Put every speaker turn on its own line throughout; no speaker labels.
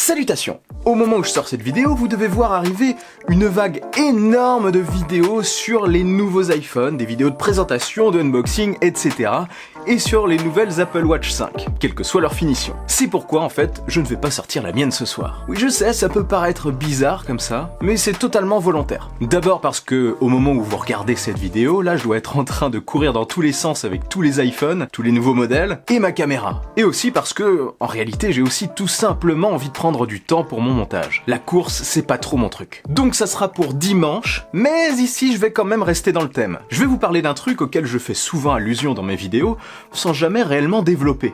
Salutations! Au moment où je sors cette vidéo, vous devez voir arriver une vague énorme de vidéos sur les nouveaux iPhones, des vidéos de présentation, de unboxing, etc. et sur les nouvelles Apple Watch 5, quelle que soit leur finition. C'est pourquoi, en fait, je ne vais pas sortir la mienne ce soir. Oui, je sais, ça peut paraître bizarre comme ça, mais c'est totalement volontaire. D'abord parce que, au moment où vous regardez cette vidéo, là, je dois être en train de courir dans tous les sens avec tous les iPhones, tous les nouveaux modèles, et ma caméra. Et aussi parce que, en réalité, j'ai aussi tout simplement envie de prendre du temps pour mon montage. La course, c'est pas trop mon truc. Donc ça sera pour dimanche, mais ici, je vais quand même rester dans le thème. Je vais vous parler d'un truc auquel je fais souvent allusion dans mes vidéos, sans jamais réellement développer.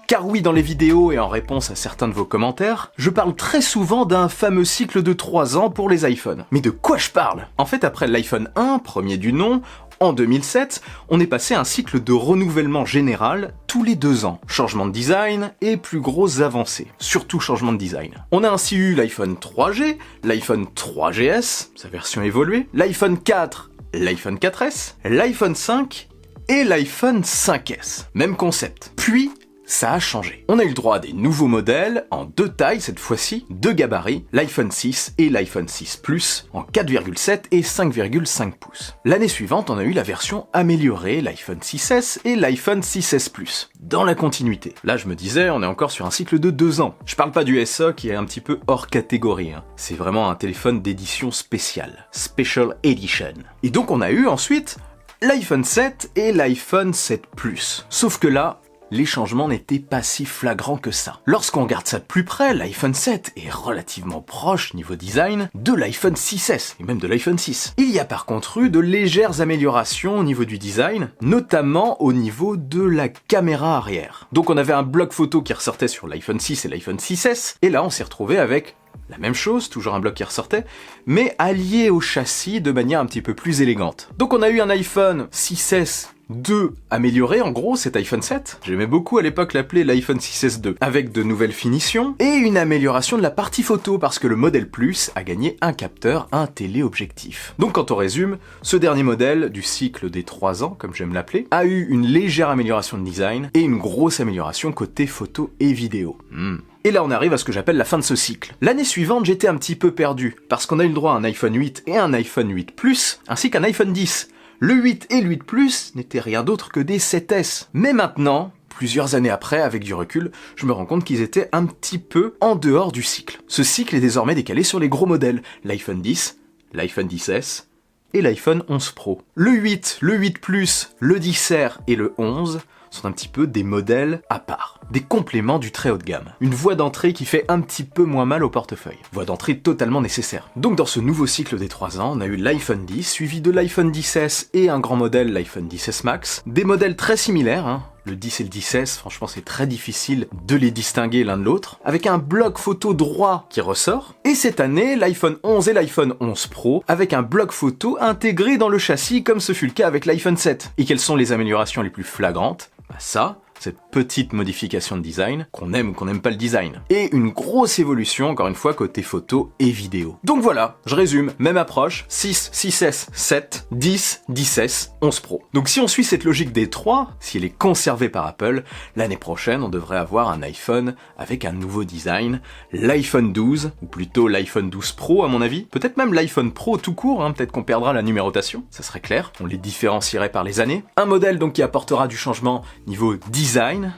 Car oui, dans les vidéos et en réponse à certains de vos commentaires, je parle très souvent d'un fameux cycle de 3 ans pour les iPhones. Mais de quoi je parle? En fait, après l'iPhone 1, premier du nom, en 2007, on est passé à un cycle de renouvellement général tous les 2 ans. Changement de design et plus grosses avancées. Surtout changement de design. On a ainsi eu l'iPhone 3G, l'iPhone 3GS, sa version évoluée, l'iPhone 4, l'iPhone 4S, l'iPhone 5 et l'iPhone 5S. Même concept. Puis, ça a changé. On a eu le droit à des nouveaux modèles, en 2 tailles cette fois-ci, 2 gabarits, l'iPhone 6 et l'iPhone 6 Plus, en 4,7 et 5,5 pouces. L'année suivante, on a eu la version améliorée, l'iPhone 6S et l'iPhone 6S Plus, dans la continuité. Là, je me disais, on est encore sur un cycle de 2 ans. Je parle pas du SE qui est un petit peu hors catégorie, hein. C'est vraiment un téléphone d'édition spéciale, Special Edition. Et donc on a eu ensuite l'iPhone 7 et l'iPhone 7 Plus. Sauf que là, les changements n'étaient pas si flagrants que ça. Lorsqu'on regarde ça de plus près, l'iPhone 7 est relativement proche niveau design de l'iPhone 6S et même de l'iPhone 6. Il y a par contre eu de légères améliorations au niveau du design, notamment au niveau de la caméra arrière. Donc on avait un bloc photo qui ressortait sur l'iPhone 6 et l'iPhone 6S, et là on s'est retrouvé avec la même chose, toujours un bloc qui ressortait, mais allié au châssis de manière un petit peu plus élégante. Donc on a eu un iPhone 6S 2 amélioré, en gros, cet iPhone 7. J'aimais beaucoup à l'époque l'appeler l'iPhone 6S 2, avec de nouvelles finitions, et une amélioration de la partie photo, parce que le modèle Plus a gagné un capteur, un téléobjectif. Donc quand on résume, ce dernier modèle, du cycle des 3 ans, comme j'aime l'appeler, a eu une légère amélioration de design, et une grosse amélioration côté photo et vidéo. Et là on arrive à ce que j'appelle la fin de ce cycle. L'année suivante j'étais un petit peu perdu, parce qu'on a eu le droit à un iPhone 8 et un iPhone 8 Plus, ainsi qu'un iPhone 10. Le 8 et le 8 Plus n'étaient rien d'autre que des 7S. Mais maintenant, plusieurs années après, avec du recul, je me rends compte qu'ils étaient un petit peu en dehors du cycle. Ce cycle est désormais décalé sur les gros modèles, l'iPhone 10, l'iPhone 10S et l'iPhone 11 Pro. Le 8, le 8 Plus, le 10R et le 11 sont un petit peu des modèles à part. Des compléments du très haut de gamme. Une voie d'entrée qui fait un petit peu moins mal au portefeuille. Voie d'entrée totalement nécessaire. Donc dans ce nouveau cycle des 3 ans, on a eu l'iPhone 10, suivi de l'iPhone 10S et un grand modèle, l'iPhone 10S Max. Des modèles très similaires, hein. Le 10 et le 10S, franchement c'est très difficile de les distinguer l'un de l'autre, avec un bloc photo droit qui ressort, et cette année l'iPhone 11 et l'iPhone 11 Pro, avec un bloc photo intégré dans le châssis comme ce fut le cas avec l'iPhone 7. Et quelles sont les améliorations les plus flagrantes? Ça, cette petite modification de design, qu'on aime ou qu'on n'aime pas le design. Et une grosse évolution, encore une fois, côté photo et vidéo. Donc voilà, je résume, même approche, 6, 6S, 7, 10, 10S, 11 Pro. Donc si on suit cette logique des 3, si elle est conservée par Apple, l'année prochaine, on devrait avoir un iPhone avec un nouveau design, l'iPhone 12, ou plutôt l'iPhone 12 Pro à mon avis, peut-être même l'iPhone Pro tout court, hein, peut-être qu'on perdra la numérotation, ça serait clair, on les différencierait par les années. Un modèle donc qui apportera du changement niveau design,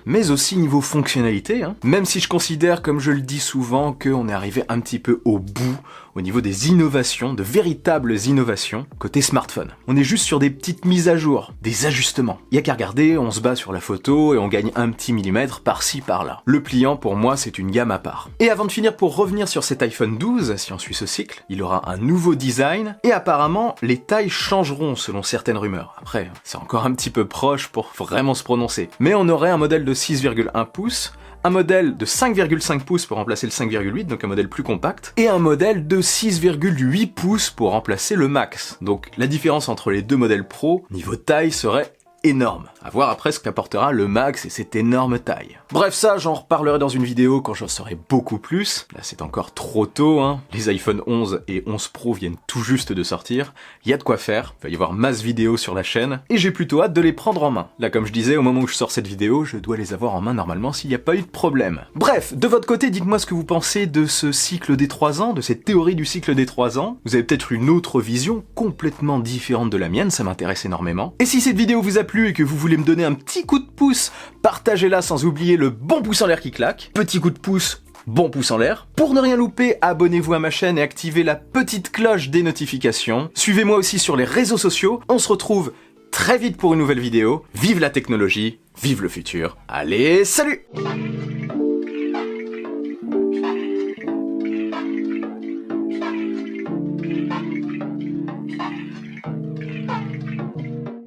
mais aussi niveau fonctionnalité, hein. Même si je considère, comme je le dis souvent, qu'on est arrivé un petit peu au bout au niveau des innovations, de véritables innovations, côté smartphone. On est juste sur des petites mises à jour, des ajustements. Il y a qu'à regarder, on se bat sur la photo et on gagne un petit millimètre par-ci par-là. Le pliant, pour moi, c'est une gamme à part. Et avant de finir, pour revenir sur cet iPhone 12, si on suit ce cycle, il aura un nouveau design, et apparemment, les tailles changeront selon certaines rumeurs. Après, c'est encore un petit peu proche pour vraiment se prononcer. Mais on aurait un modèle de 6,1 pouces, un modèle de 5,5 pouces pour remplacer le 5,8, donc un modèle plus compact, et un modèle de 6,8 pouces pour remplacer le Max. Donc la différence entre les deux modèles Pro, niveau taille, serait énorme. À voir après ce qu'apportera le Max et cette énorme taille. Bref, ça, j'en reparlerai dans une vidéo quand j'en saurai beaucoup plus. Là, c'est encore trop tôt, hein. Les iPhone 11 et 11 Pro viennent tout juste de sortir. Il y a de quoi faire, il va y avoir masse vidéos sur la chaîne, et j'ai plutôt hâte de les prendre en main. Là, comme je disais, au moment où je sors cette vidéo, je dois les avoir en main normalement s'il n'y a pas eu de problème. Bref, de votre côté, dites-moi ce que vous pensez de ce cycle des 3 ans, de cette théorie du cycle des 3 ans. Vous avez peut-être une autre vision complètement différente de la mienne, ça m'intéresse énormément. Et si cette vidéo vous a plu et que vous voulez me donner un petit coup de pouce, partagez-la sans oublier le bon pouce en l'air qui claque. Petit coup de pouce, bon pouce en l'air. Pour ne rien louper, abonnez-vous à ma chaîne et activez la petite cloche des notifications. Suivez-moi aussi sur les réseaux sociaux. On se retrouve très vite pour une nouvelle vidéo. Vive la technologie, vive le futur. Allez, salut!